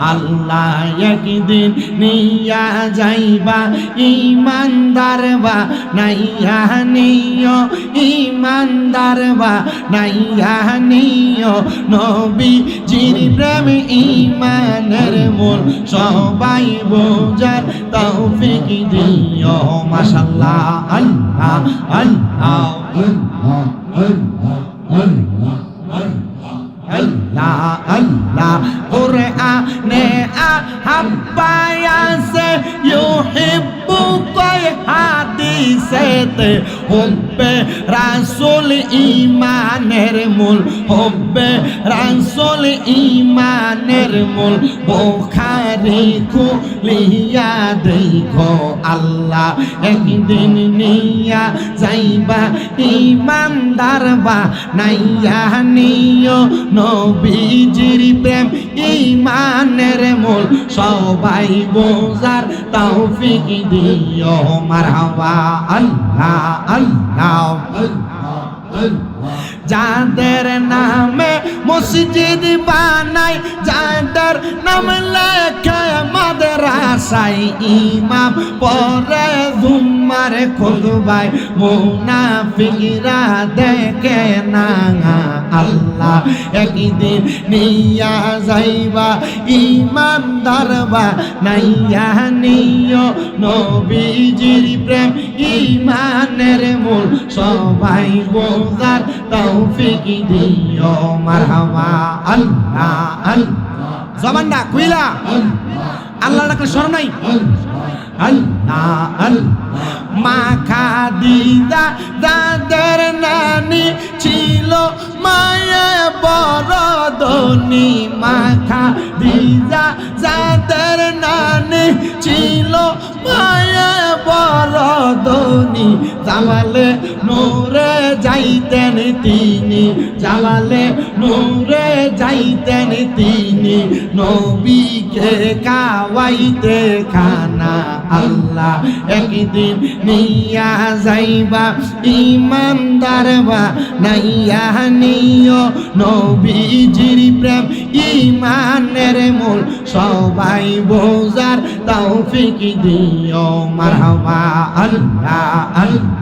আল্লাহ একদিন নিয়া যাইবা ইমানদার বা নাইয়া নিও ইমানদার বা নাইয়া নিও নবীজির প্রেম ইমানের মূল সবাই বোঝার তৌফিক দিও মাশাআল্লাহ আল্লাহ আল্লাহ আল্লাহ আল্লাহ কুরআনে আহাব্বায়াসে ইউহিব্বুকা হাদিসেতে হুব্বে রাসূল ইমানের মূল হুব্বে রাসূল ইমানের মূল বুখারী খুলিয়া দেখো আল্লাহ একদিন নিয়া যাইবা ইমানদার বা নাইয়া নিও নবীজির প্রেম ইমানের মূল সবাই বোঝার তৌফিক দিও মারহাবা আল্লাহ আল্লাহ যাদের নামে মসজিদ বানাই যাদের নাম লেখে মাদ্রাসায় ইমাম পরে জুম্মার খুতবাই মুনাফিকরা দেখে না আল্লাহ একদিন নিয়া যাইবা ইমানদার বা নাইয়া নিও নবীজির প্রেম ইমানের মূল সবাই বোঝার তৌফিক দিও মারহাবা আল্লাহ আল্লাহ জবানটা কইলা আল্লাহ ডাকলে স্মরণ নাই আল্লাহ আল্লাহ মা খাদিজা যাদের নানি ছিল মায়ে বড় ধনী মা খাদিজা যাদের নানি ছিল মায়ে বড় ধনী জামালে নূরে যাইতেন তিনি জামালে নূরে যাইতেন তিনি নবীকে খাওয়াইতে খানা আল্লাহ একদিন নিয়া যাইবা ইমানদার বা নাইয়া নিও নবীজির প্রেম ইমানের মূল সবাই বোঝার তৌফিক দিও মারহাবা আল্লাহ আল্লাহ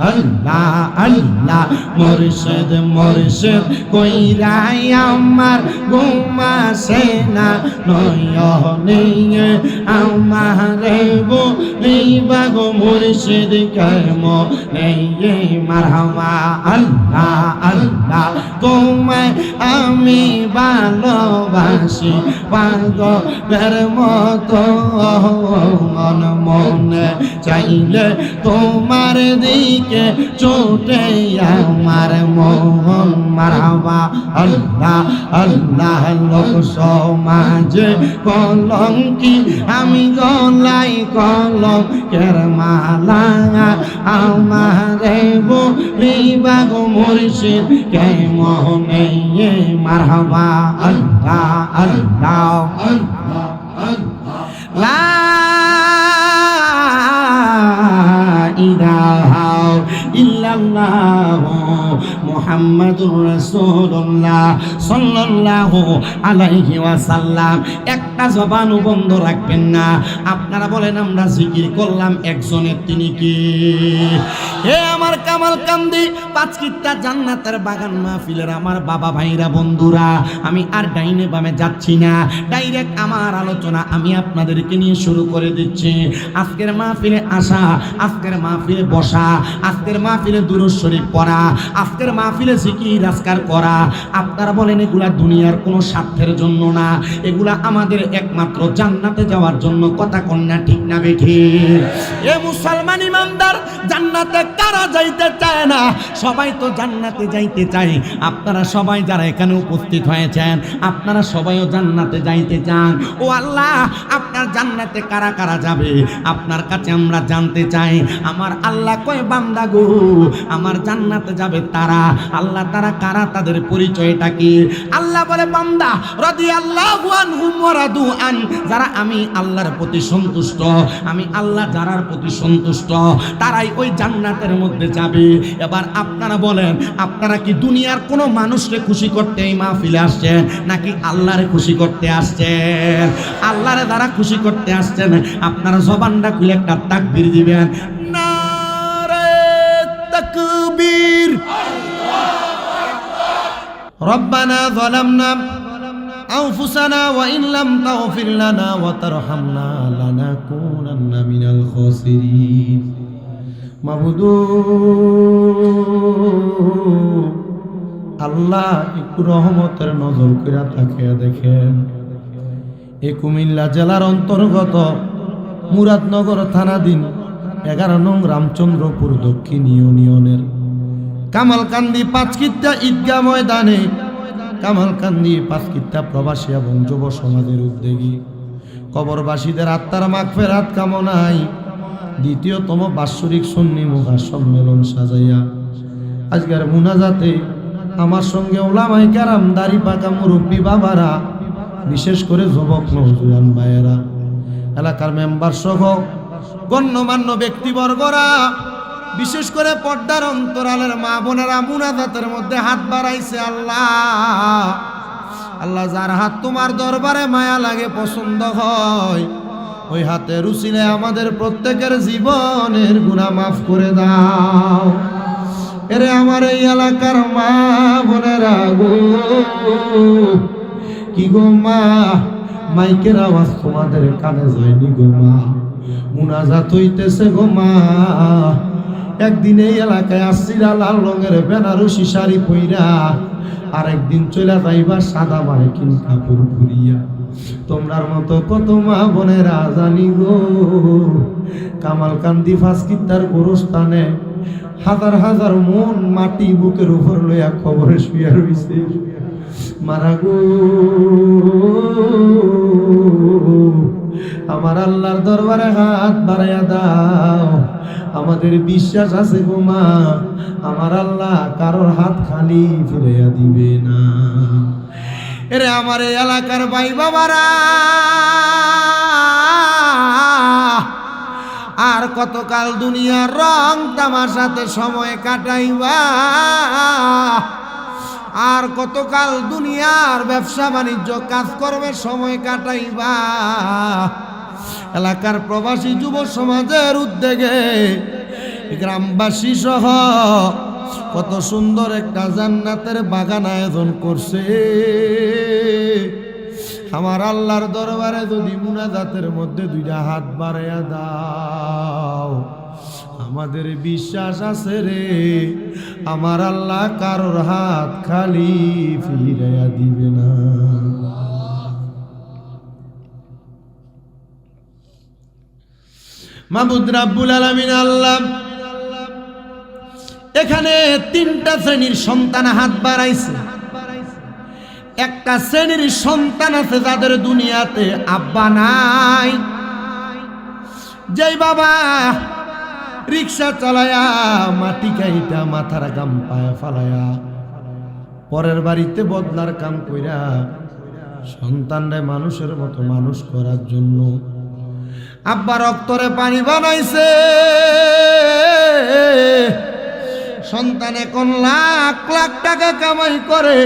আল্লাহ আল্লাহ মুর্শিদ মুর্শিদ কইরাই আমার ঘুমাসে না নয়নে আমারে বলিবা গো মুর্শিদ কেমনে মারহাবা আল্লাহ আল্লাহ তোমায় আমি ভালোবাসি পাগলের মতো মন মনে চাইলে তোমার দিকে ছোটে আমার মোহন মারহাবা আল্লাহ আল্লাহ লোক সমাজে কলঙ্কি আমি গলাই কলঙ্কের মালা আমারে বলিবা গো মুর্শিদ কেমনে মারহাবা আল্লাহ আল্লাহ লা ইলাহা ইল্লাল্লাহু মুহাম্মাদুর রাসূলুল্লাহ সাল্লাল্লাহু আলাইহি ওয়াসাল্লাম একটা জবানও বন্ধ রাখবেন না আপনারা বলেন আমরা জিকির করলাম একজনের তিনি কি হে আমার কামাল কান্দি পাঁচকিটা জান্নাতের বাগান মাহফিলের আমার বাবা ভাইরা বন্ধুরা আমি আর ডাইনে বামে যাচ্ছি না ডাইরেক্ট আমার আলোচনা আমি আপনাদেরকে নিয়ে শুরু করে দিচ্ছি আজকের মাহফিলে আসা আজকের মাহফিলে বসা আজকের মাহফিলে দুরূদ শরীফ পড়া আজকের মাহফিলে জিকির আজকার করা আপনারা বলেন এগুলা দুনিয়ার কোনো স্বার্থের জন্য না এগুলা আমাদের একমাত্র জান্নাতে যাওয়ার জন্য কথা কন্যা ঠিক না বেঠি এ মুসলমান ইমানদার জান্নাতে কারা যাইতে চায় না সবাই তো জান্নাতে যাইতে চায় আপনারা সবাই যারা এখানে উপস্থিত হয়েছেন আপনারা সবাইও জান্নাতে যাইতে চান ও আল্লাহ আপনার জান্নাতে কারা কারা যাবে আপনার কাছে আমরা জানতে চাই আমার আল্লাহ কয় বান্দা গো আমার জান্নাতে যাবে তারা আল্লাহ তারা কারা তাদের পরিচয়টা কি আল্লাহ বলে বান্দা রাদিয়াল্লাহু আনহুম ওয়া রাদু আন যারা আমি আল্লাহর প্রতি সন্তুষ্ট আমি আল্লাহ যারার প্রতি সন্তুষ্ট তারাই ওই জান্নাতের মধ্যে যাবে। এবার আপনারা বলেন, আপনারা কি দুনিয়ার কোনো মানুষকে খুশি করতে এই মাহফিলে আসছেন, নাকি আল্লাহরে খুশি করতে আসছেন? আল্লাহরে দ্বারা খুশি করতে আসছেন। আপনারা জবানটা খুলে একটা তাকবীর দিবেন, নারে তাকবীর। রব্বানা যালামনা আনফুসানা ওয়া ইন লাম তাগফির লানা ওয়া তারহামনা লানাকুনান্না মিনাল খাসিরিন। মাবুদু আল্লাহ, একটু রহমতের নজর করে তাকিয়ে দেখেন, এই কুমিল্লা জেলার অন্তর্গত মুরাদনগর থানাধীন 11 নং রামচন্দ্রপুর দক্ষিণ ইউনিয়নের কামালকান্দি পাঁচকিত্তা ঈদগাহ ময়দানে কামালকান্দি পাঁচকিত্তা প্রবাসী এবং যুব সমাজের উদ্যোগী কবরবাসীদের আত্মার মাগফিরাত কামনায় দ্বিতীয়তম বাৎসরিক সুন্নি মহাসম্মেলন সাজাইয়া আজকের মুনাজাতে আমার সঙ্গে ওলামায়ে কেরাম, দাড়ি পাকা মুরব্বী বাবারা, বিশেষ করে যুবক নওজোয়ান ভাইয়েরা, এলাকার মেম্বার সহ গণ্যমান্য ব্যক্তিবর্গরা, বিশেষ করে পর্দার অন্তরালের মা বোনেরা মুনাজাতের মধ্যে হাত বাড়াইছে। আল্লাহ আল্লাহ, যার হাত তোমার দরবারে মায়া লাগে, পছন্দ হয়, ওই হাতের উসিলে আমাদের প্রত্যেকের জীবনের গুনাহ মাফ করে দাও। এরে আমার এই এলাকার মা বোনেরা গো, কি গো মা, মাইকের আওয়াজ তোমাদের কানে যায়নি গো মা, মুনাজাত হইতেছে গো মা। একদিন এই এলাকায় আসছিলা লাল রঙের বেনারসি শাড়ি পইরা, আরেকদিন চলে যাইবা সাদা মার্কিন কাপড় পরিয়া। তোমরার মতো কত মা বোনেরা জানি গো, কামালকান্দি ফাঁসকিত্তার গোরস্থানে হাজার হাজার মন মাটি বুকের উপর লইয়া খবরে শুয়ে রইছে। মারা গো, আমার আল্লাহর দরবারে হাত বাড়াইয়া দাও। আমাদের বিশ্বাস আছে গো মা, আমার আল্লাহ কারোর হাত খালি ফিরাইয়া দিবে না। এরে আমার এই এলাকার ভাই বাবারা, আর কতকাল দুনিয়ার রং তামাশাতে সময় কাটাইবা, আর কতকাল দুনিয়ার ব্যবসা বাণিজ্য কাজ করবে সময় কাটাইবা। এলাকার প্রবাসী যুব সমাজের উদ্যোগে গ্রামবাসী সহ কত সুন্দর একটা জান্নাতের বাগান আয়োজন করছে। আমার আল্লাহর দরবারে যদি মুনাজাতের মধ্যে দুইটা হাত বাড়াইয়া দাও, আমাদের বিশ্বাস আছে রে, আমার আল্লাহ কারোর হাত খালি ফিরাইয়া দিবে না। মাবুদ রাব্বুল আলামিন আল্লাহ এখানে 3টা শ্রেণীর সন্তান হাত বাড়াইছে। একটা শ্রেণীর সন্তান আছে যাদের দুনিয়াতে আব্বা নাই, যেই বাবা রিক্সা চালায়া মাটি কাইটা মাথার গাম পায়া ফালায়া পরের বাড়িতে বদলার কাম কইরা সন্তানরে মানুষের মতো মানুষ করার জন্য আব্বা রক্তরে পানি বানাইছে। সন্তান এখন লাখ লাখ টাকা কামাই করে,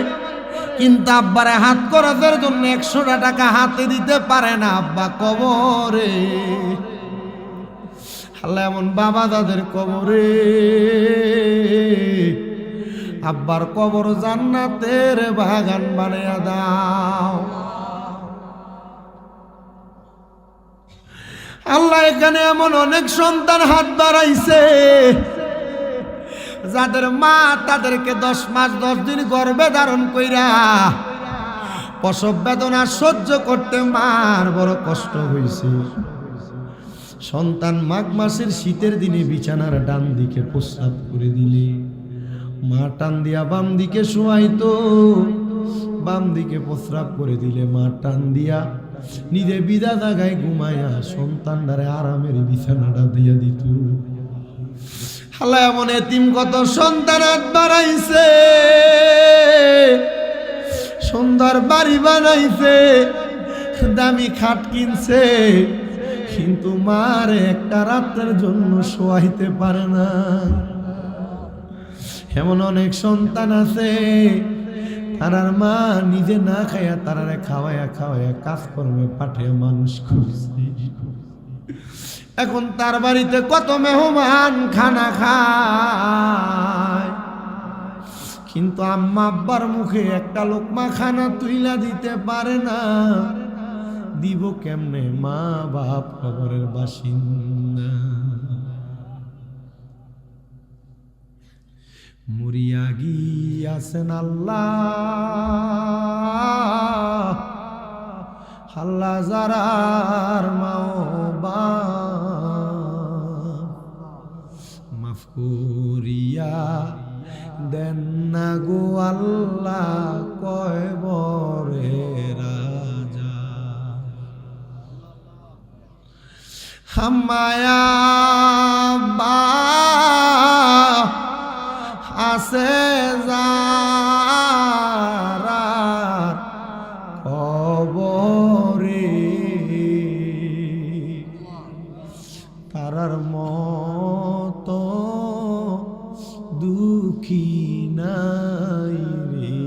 কিন্তু আব্বারে হাত খরচের জন্য 100টা টাকা হাতে দিতে পারে না। আব্বা কবরে, আল্লাহ এমন বাবা দাদের কবরে, আব্বার কবর জান্নাতের বাগান বানাইয়া দাও। আল্লাহ এখানে এমন অনেক সন্তান হাত বাড়াইছে যাদের মা তাদেরকে 10 মাস 10 দিন গর্ভে ধারণ কইরা প্রসব বেদনা সহ্য করতে মার বড় কষ্ট হয়েছে। সন্তান মাঘ মাসের শীতের দিনে বিছানার ডান দিকে প্রস্রাব করে দিলে মা টান দিয়া বাম দিকে শোয়াইতো, বাম দিকে প্রস্রাব করে দিলে মা টান দিয়া নিজে বিদা জায়গায় ঘুমায়া সন্তানটারে আরামের বিছানাটা দিয়া দিত। আল্লাহ এমন এতিম কত সন্তান হাত বাড়াইছে, সুন্দর বাড়ি বানাইছে, দামি খাট কিনছে, কিন্তু মার একটা রাতের জন্য শোয়াইতে পারে না। এমন অনেক সন্তান আছে তারার মা নিজে না খাইয়া তারারে খাওয়াইয়া খাওয়াইয়া কাজকর্মে পাঠিয়ে মানুষ করছে। এখন তার বাড়িতে কত মেহমান খানা খায়, কিন্তু আম্মা আব্বার মুখে একটা লোকমা খানা তুইলা দিতে পারে না। দিব কেমনে? মা বাপ কবরের বাসিন্দা। মরিয়া গিয়াছেন আল্লাহ, আল্লাহ যারার মাও মাফ করিয়া দেন না গো আল্লাহ কয়বরে রাজা। হাম্মায়া বা আছে যারার কবরে তারার মতো দুঃখী নাই রে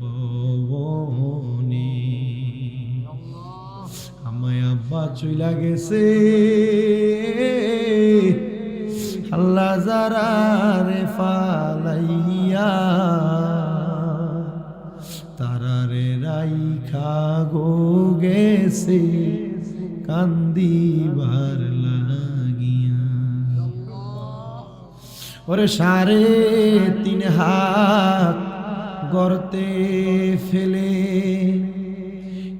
ভবনে। আমায় আব্বা চইলা গেছে আল্লাহ যারারে ফালাইয়া তারারে রাইখা গো গেছে কান্দিবার লাগিয়া। ওরে 3.5 হাত গর্তে ফেলে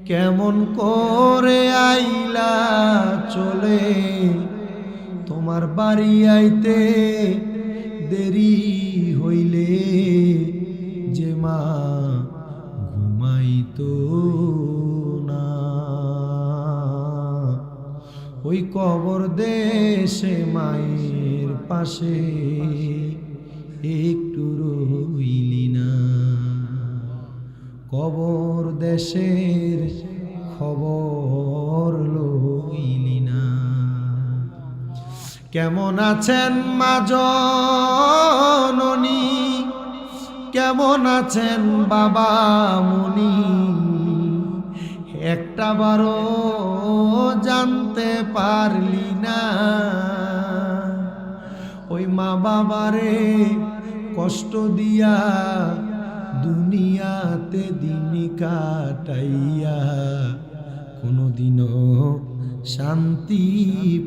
কেমন করে আইলা চলে, তোমার বাড়ি আইতে দেরি হইলে যে মা ঘুমাইতো না। ওই কবর দেশে মায়ের পাশে একটু রইলি না। কবর দেশের খবর লইলি না। কেমন আছেন মা জননী, কেমন আছেন বাবা মুনি, একটা বারো জানতে পারলি না। ওই মা বাবারে কষ্ট দিয়া দুনিয়াতে দিন কাটাইয়া কোনোদিনও শান্তি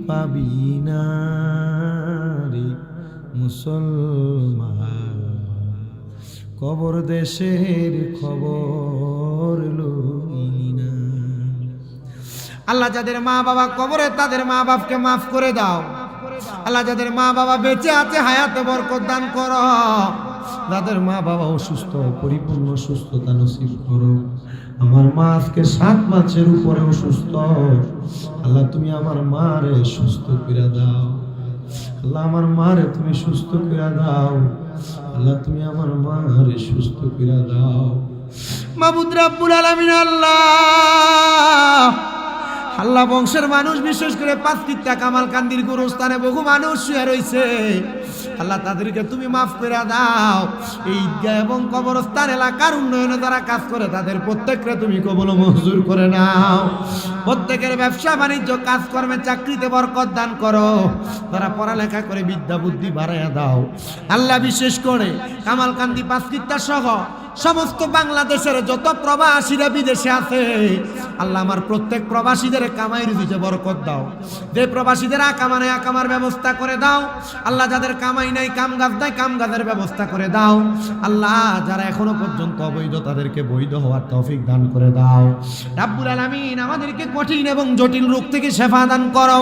পাবি না রে মুসলমান। কবর দেশের খবর লইলি না। আল্লাহ যাদের মা বাবা কবরে তাদের মা বাপকে মাফ করে দাও। আল্লাহ যাদের মা বাবা বেঁচে আছে হায়াতে বরকত দান করো। যাদের মা বাবা অসুস্থ পরিপূর্ণ সুস্থতা নসিব করো। আমার মা আজকে 7 মাসের উপরে অসুস্থ। আল্লাহ তুমি আমার মারে সুস্থ করে দাও। আল্লাহ আমার মারে তুমি সুস্থ করে দাও। আল্লাহ তুমি আমার মারে সুস্থ করে দাও। মাবুদ রাব্বুল আলামিন আল্লাহ আল্লাহ বংশের মানুষ বিশেষ করে 5 কিত্তা কামালকান্দির গোরস্থানে বহু মানুষ শুয়ে রয়েছে। আল্লাহ তাদেরকে তুমি মাফ করে দাও। এই ঈদগাহ এবং কবরস্থান এলাকার উন্নয়নে যারা কাজ করে তাদের প্রত্যেককে তুমি কবুল মঞ্জুর করে নাও। প্রত্যেকের ব্যবসা বাণিজ্য কাজকর্মে চাকরিতে বরকত দান করো। তারা পড়ালেখা করে বিদ্যা বুদ্ধি বাড়াইয়া দাও। আল্লাহ বিশেষ করে কামালকান্দি 5 কিত্তা সহ সমস্ত বাংলাদেশের যত প্রবাসীরা বিদেশে আছে আল্লাহ আমার প্রত্যেক প্রবাসীদের কামাই রুজিতে বরকত দাও। যে প্রবাসীদের আকামার ব্যবস্থা করে দাও। আল্লাহ যাদের কামাই নাই কাম কাজ নাই কাম কাজের ব্যবস্থা করে দাও। আল্লাহ যারা এখনো পর্যন্ত অবৈধ তাদেরকে বৈধ হওয়ার তৌফিক দান করে দাও। রাব্বুল আলামিন আমাদেরকে কঠিন এবং জটিল রোগ থেকে শেফা দান করো।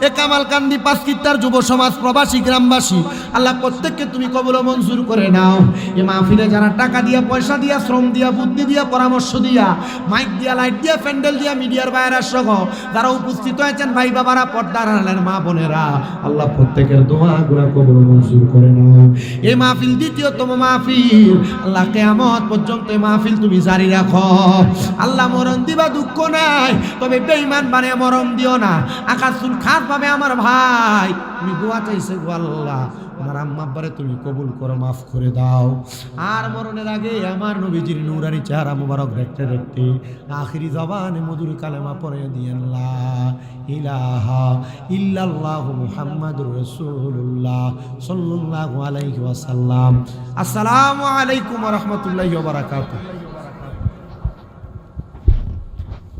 এ কামালকান্দি 5 কিত্তার যুব সমাজ প্রবাসী গ্রামবাসী আল্লাহ প্রত্যেককে তুমি কবুল মঞ্জুর করে নাও। এ মাহফিলে যারা টাকা দিয়ে পয়সা দিয়া, শ্রম দিয়া, বুদ্ধি দিয়া, পরামর্শ দিয়া, মাইক দিয়া, লাইট দিয়া, প্যান্ডেল দিয়া, মিডিয়ার বাইরে সহ যারা উপস্থিত হয়েছেন ভাই বাবারা, পর্দার আড়ালের মা বোনেরা, আল্লাহ প্রত্যেকের দোয়া গুনাহ কবুল মঞ্জুর করে নাও। এই মাহফিল দ্বিতীয়তম মাহফিল, আল্লাহ কিয়ামত পর্যন্ত এই মাহফিল তুমি জারি রাখো। আল্লাহ মরণ দিবা দুঃখ নাই, তবে বেঈমান বানিয়ে মরণ দিও না। আকাশুল খাস ভাবে আমার ভাই তুমি দোয়া চাইছে গো আল্লাহ, আমার আম্মা আব্বারে তুমি কবুল করো, মাফ করে দাও। আর মরণের আগে আমার নবীজির নূরানি চেহারা মুবারক দেখতে দেখতে আখিরি জবানে মধুর কালেমা পড়ে দিয়েন লা ইলাহা ইল্লাল্লাহু মুহাম্মাদুর রাসূলুল্লাহ সাল্লাল্লাহু আলাইহি ওয়াসাল্লাম। আসসালামু আলাইকুম ওয়া রাহমাতুল্লাহি ওয়া বারাকাতুহু।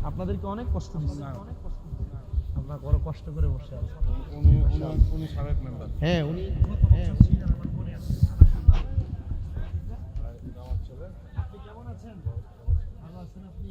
আপনাদেরকে অনেক কষ্ট দিচ্ছি, আপনারা বড় কষ্ট করে বসে আছেন। উনি সাবেক মেম্বার। হ্যাঁ উনি, হ্যাঁ আপনি কেমন আছেন? ভালো আছেন আপনি?